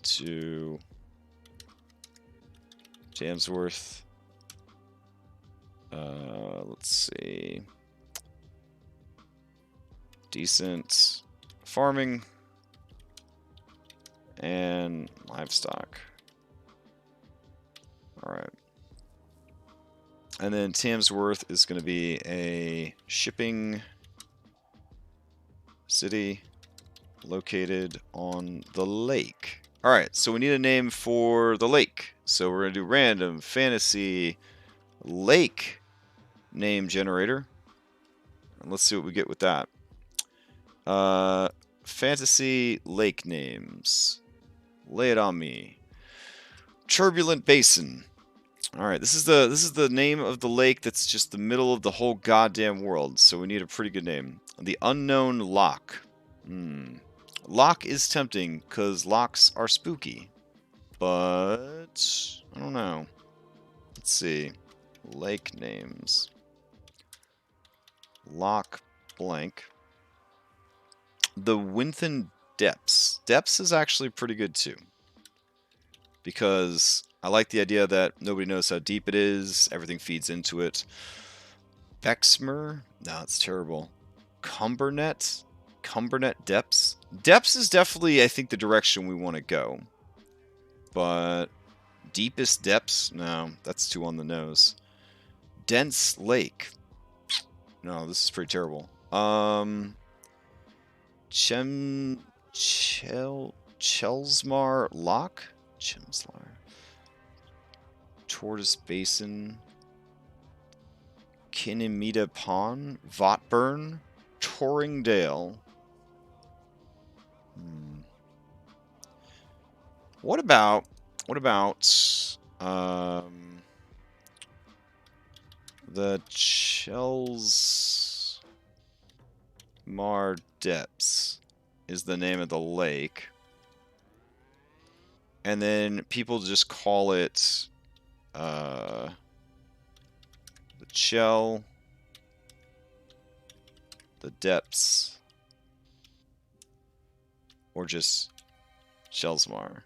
to Jamsworth. Let's see. Decent farming and livestock. Alright. And then Tamsworth is going to be a shipping city located on the lake. Alright, so we need a name for the lake. So we're going to do random fantasy lake name generator. And let's see what we get with that. Fantasy lake names. Lay it on me. Turbulent Basin. Alright, this is the name of the lake that's just the middle of the whole goddamn world, so we need a pretty good name. The Unknown Loch. Loch is tempting, because locks are spooky. But I don't know. Let's see. Lake names. Loch blank. The Winthen Depths. Depths is actually pretty good too. Because I like the idea that nobody knows how deep it is. Everything feeds into it. Bexmer? No, it's terrible. Cumbernet? Cumbernet Depths? Depths is definitely, I think, the direction we want to go. But Deepest Depths? No, that's too on the nose. Dense Lake? No, this is pretty terrible. Chelsmar Loch? Chemslar. Tortoise Basin. Kinnimeda Pond. Votburn. Torringdale. What about the Chelsmar Depths is the name of the lake. And then people just call it the Chell, the Depths, or just Chelsmar,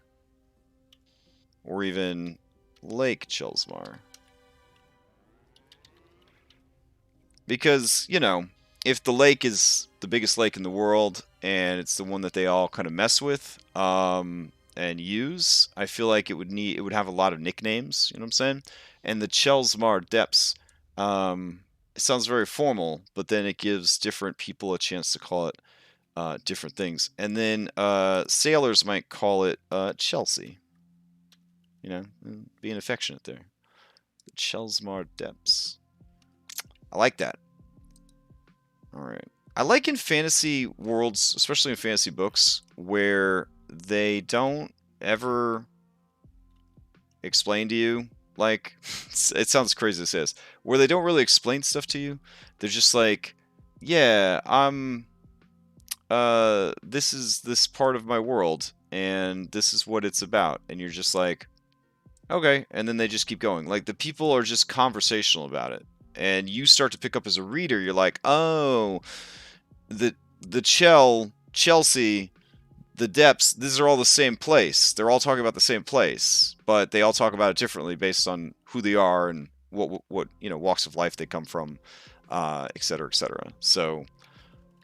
or even Lake Chelsmar. Because, you know, if the lake is the biggest lake in the world and it's the one that they all kind of mess with and use, I feel like it would have a lot of nicknames, you know what I'm saying? And the Chelsmar Depths, it sounds very formal, but then it gives different people a chance to call it different things. And then sailors might call it Chelsea. You know, being affectionate there. The Chelsmar Depths. I like that. Alright. I like in fantasy worlds, especially in fantasy books, where they don't ever explain to you, like, it sounds crazy to say this, where they don't really explain stuff to you. They're just like, yeah, this is this part of my world, and this is what it's about. And you're just like, okay. And then they just keep going. Like, the people are just conversational about it. And you start to pick up as a reader, you're like, oh, the Chelsea, the Depths, these are all the same place. They're all talking about the same place, but they all talk about it differently based on who they are and what you know, walks of life they come from, et cetera, et cetera. So,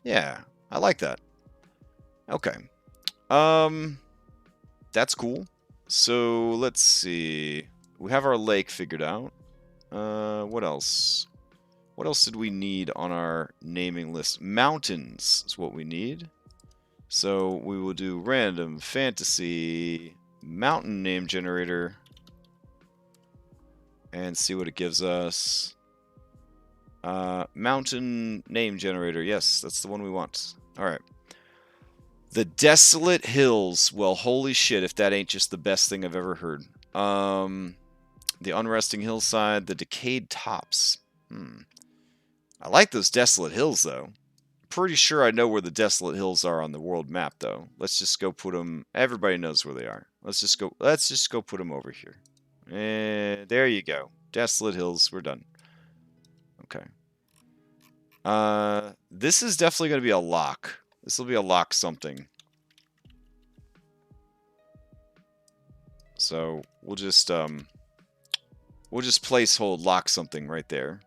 yeah, I like that. Okay. That's cool. So, let's see. We have our lake figured out. What else? What else did we need on our naming list? Mountains is what we need. So we will do random fantasy mountain name generator and see what it gives us. Mountain name generator. Yes, that's the one we want. All right. The Desolate Hills. Well, holy shit, if that ain't just the best thing I've ever heard. The Unresting Hillside, the Decayed Tops. I like those Desolate Hills, though. pretty sure I know where the Desolate Hills are on the world map, though. Let's just go put them. Everybody knows where they are. Let's just go put them over here. And there you go. Desolate Hills. We're done. Okay. This is definitely going to be a lock. This will be a lock something. So we'll just placehold lock something right there.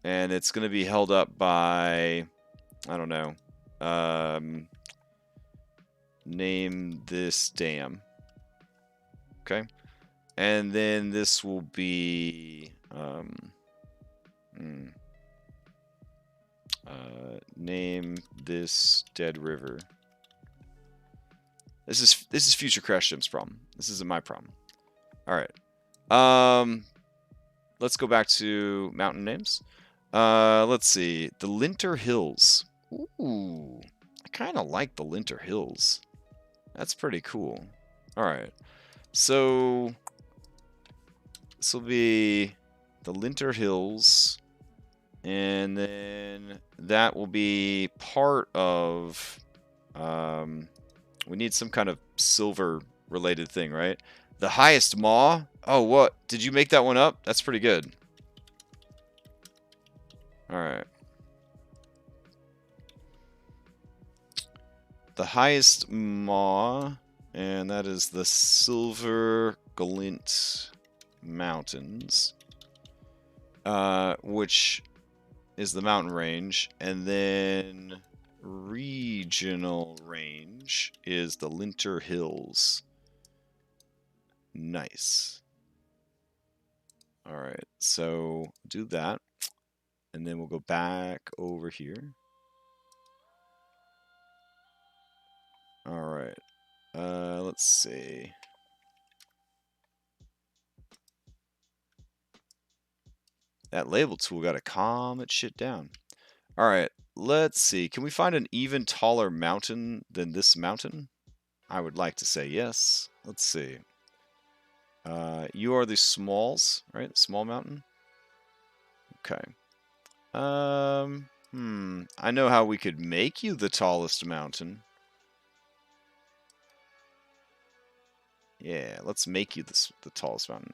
And it's going to be held up by, I don't know, name this dam. Okay. And then this will be, name this dead river. This is future Crashgem's problem. This isn't my problem. All right. Let's go back to mountain names. Let's see. The Linter Hills. Ooh, I kind of like the Linter Hills. That's pretty cool. All right. So this will be the Linter Hills, and then that will be part of. We need some kind of silver-related thing, right? The highest maw. Oh, what? Did you make that one up? That's pretty good. All right. The highest maw, and that is the Silver Glint Mountains, which is the mountain range, and then regional range is the Linter Hills. Nice. All right, so do that, and then we'll go back over here. All right, let's see. That label tool got to calm its shit down. All right, let's see. Can we find an even taller mountain than this mountain? I would like to say yes. Let's see. You are the smalls, right? Small mountain. Okay. I know how we could make you the tallest mountain. Yeah, let's make you the tallest mountain.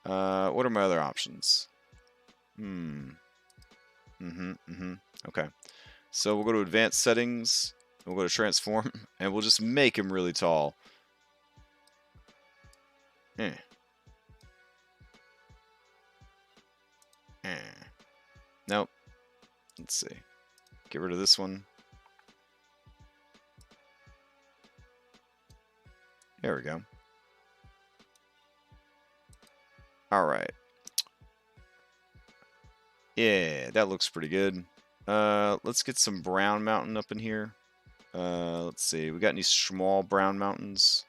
What are my other options? Okay. So we'll go to advanced settings, we'll go to transform, and we'll just make him really tall. Nope. Let's see. Get rid of this one. There we go. All right. Yeah, that looks pretty good. Let's get some brown mountain up in here. Let's see. We got any small brown mountains?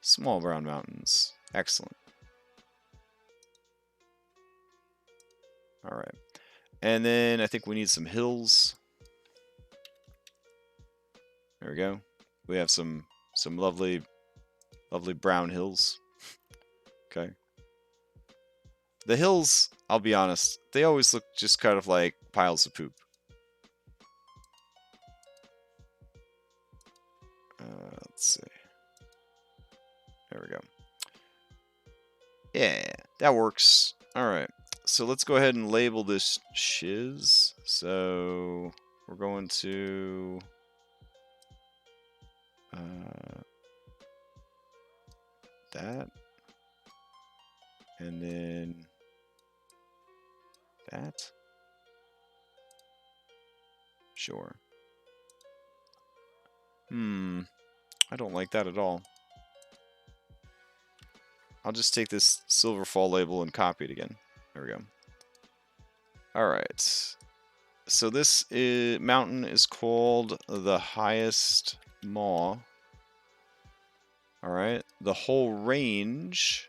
Small brown mountains. Excellent. All right. And then I think we need some hills. There we go. We have some lovely brown hills. Okay. The hills, I'll be honest, they always look just kind of like piles of poop. Let's see. There we go. Yeah, that works. All right. So let's go ahead and label this shiz. So we're going to that, and then that. Sure. I don't like that at all. I'll just take this Silverfall label and copy it again. There we go. All right. So this mountain is called the highest maw. All right. The whole range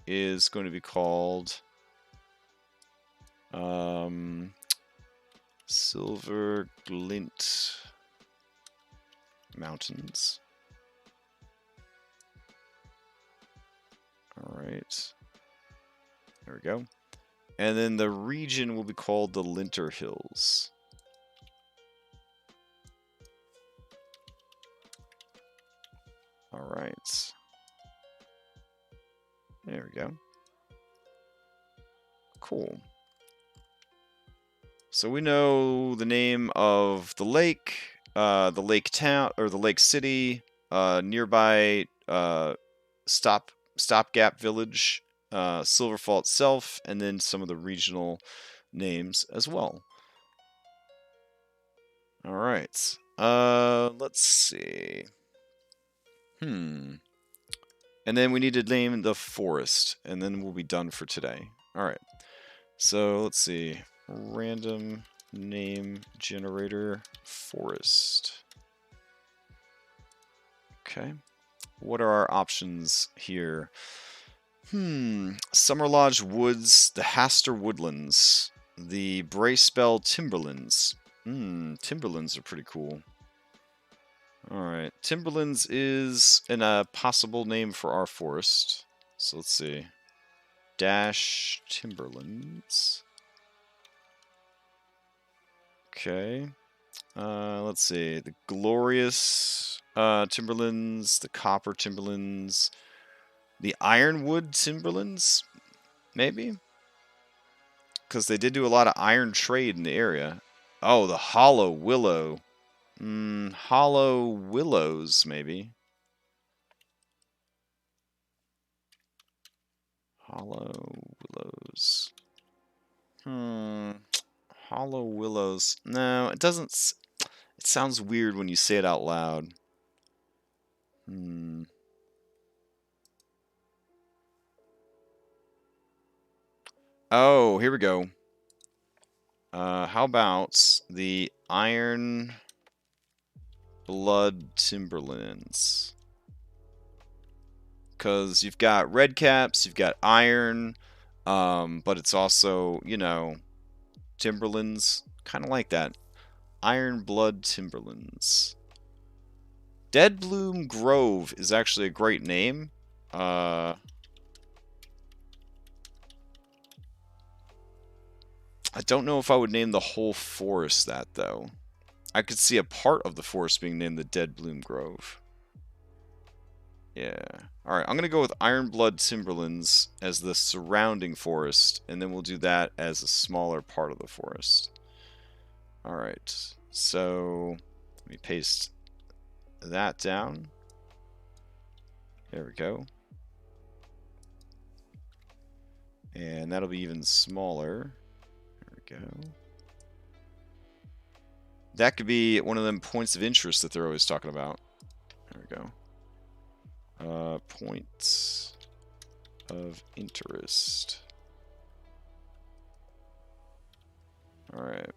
is going to be called Silver Glint Mountains. All right. There we go. And then the region will be called the Linter Hills. Alright. There we go. Cool. So we know the name of the lake town, or the lake city, nearby stopgap village, Silverfall itself, and then some of the regional names as well. All right. Let's see. And then we need to name the forest, and then we'll be done for today. All right. So let's see. Random name generator forest. Okay. What are our options here? Summer Lodge Woods, the Haster Woodlands, the Bracebell Timberlands. Timberlands are pretty cool. Alright, Timberlands is a possible name for our forest. So let's see. Dash Timberlands. Okay. Let's see. The Glorious Timberlands, the Copper Timberlands, the Ironwood Timberlands, maybe? Because they did do a lot of iron trade in the area. Oh, the Hollow Willow. Hollow Willows, maybe. Hollow Willows. Hollow Willows. No, it doesn't. It sounds weird when you say it out loud. Oh, here we go. How about the Iron Blood Timberlands? Because you've got red caps, you've got iron, but it's also, you know, Timberlands. Kind of like that. Iron Blood Timberlands. Dead Bloom Grove is actually a great name. I don't know if I would name the whole forest that, though. I could see a part of the forest being named the Dead Bloom Grove. Yeah. Alright, I'm going to go with Iron Blood Timberlands as the surrounding forest, and then we'll do that as a smaller part of the forest. Alright, so let me paste that down. There we go. And that'll be even smaller. There we go. That could be one of them points of interest that they're always talking about. There we go. Points of interest. Alright.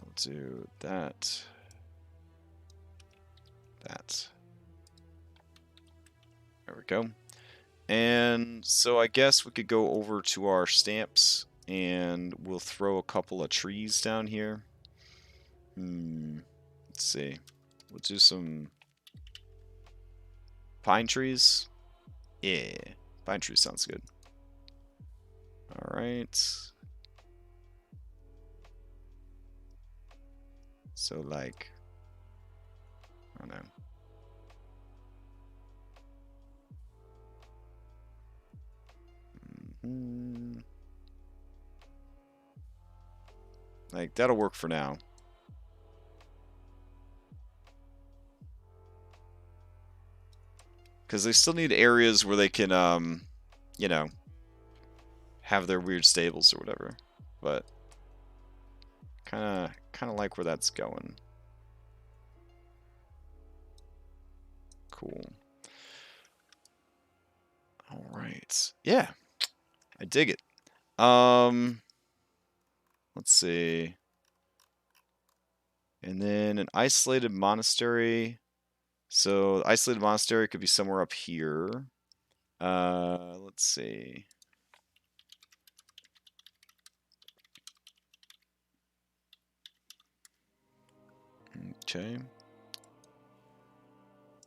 Let's do that. That. There we go. And so I guess we could go over to our stamps and we'll throw a couple of trees down here. Let's see. We'll do some pine trees. Yeah, pine trees sounds good. Alright. So, like, I don't know. Like, that'll work for now. Because they still need areas where they can, you know, have their weird stables or whatever. But kind of like where that's going. Cool. All right. Yeah. I dig it. Let's see. And then an isolated monastery. So the isolated monastery could be somewhere up here. Let's see. Okay.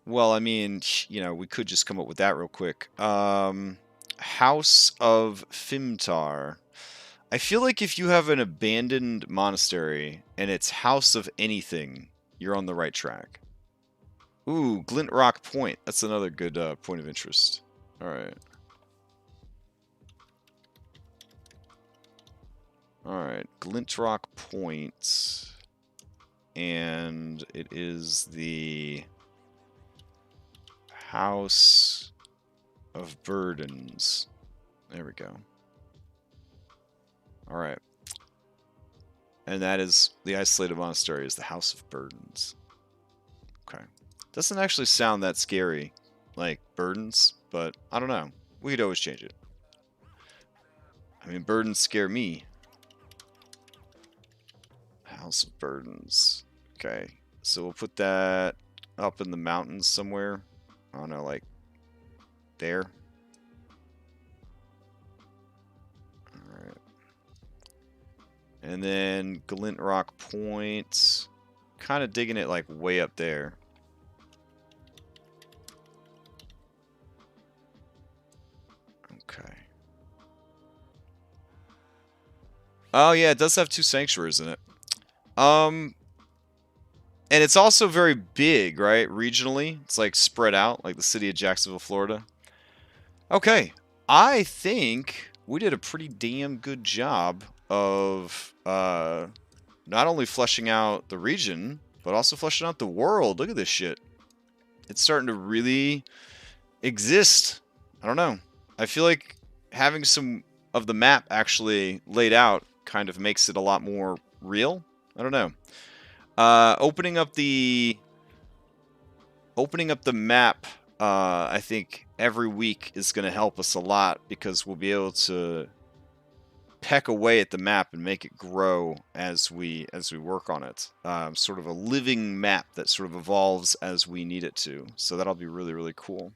Well, I mean, you know, we could just come up with that real quick. How House of Fimtar. I feel like if you have an abandoned monastery and it's House of anything, you're on the right track. Ooh, Glint Rock Point. That's another good point of interest. Alright. Alright, Glint Rock Point. And it is the House of Burdens. There we go. Alright. And that is the isolated monastery is the House of Burdens. Okay. Doesn't actually sound that scary, like burdens, but I don't know. We could always change it. I mean, burdens scare me. House of Burdens. Okay. So we'll put that up in the mountains somewhere. I don't know, like there. Alright. And then Glint Rock Point. Kind of digging it like way up there. Okay. Oh yeah, it does have 2 sanctuaries in it. And it's also very big, right? Regionally. It's like spread out, like the city of Jacksonville, Florida. Okay. I think we did a pretty damn good job of not only fleshing out the region, but also fleshing out the world. Look at this shit. It's starting to really exist. I don't know. I feel like having some of the map actually laid out kind of makes it a lot more real. I don't know. Opening up the map, I think every week is going to help us a lot because we'll be able to peck away at the map and make it grow as we work on it. Sort of a living map that sort of evolves as we need it to. So that'll be really, really cool.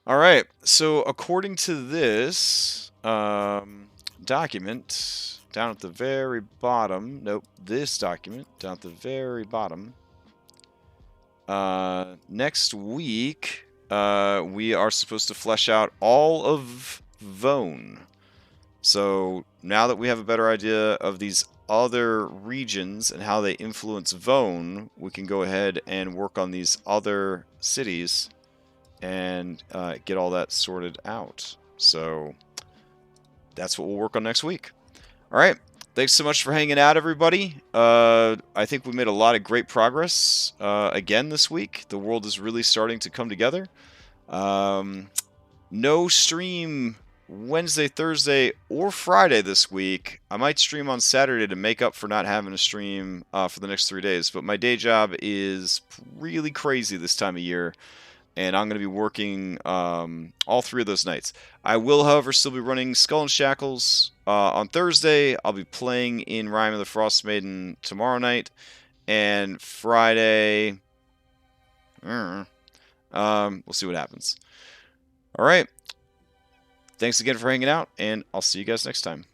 All right. So according to this document down at the very bottom, nope, this document down at the very bottom. Next week, we are supposed to flesh out all of Vone. So now that we have a better idea of these other regions and how they influence Vone, we can go ahead and work on these other cities and get all that sorted out. So that's what we'll work on next week. All right. Thanks so much for hanging out, everybody. I think we made a lot of great progress again this week. The world is really starting to come together. No stream Wednesday, Thursday, or Friday this week. I might stream on Saturday to make up for not having a stream for the next 3 days. But my day job is really crazy this time of year. And I'm going to be working all 3 of those nights. I will, however, still be running Skull and Shackles on Thursday. I'll be playing in Rime of the Frost Maiden tomorrow night. And Friday, we'll see what happens. All right. Thanks again for hanging out, and I'll see you guys next time.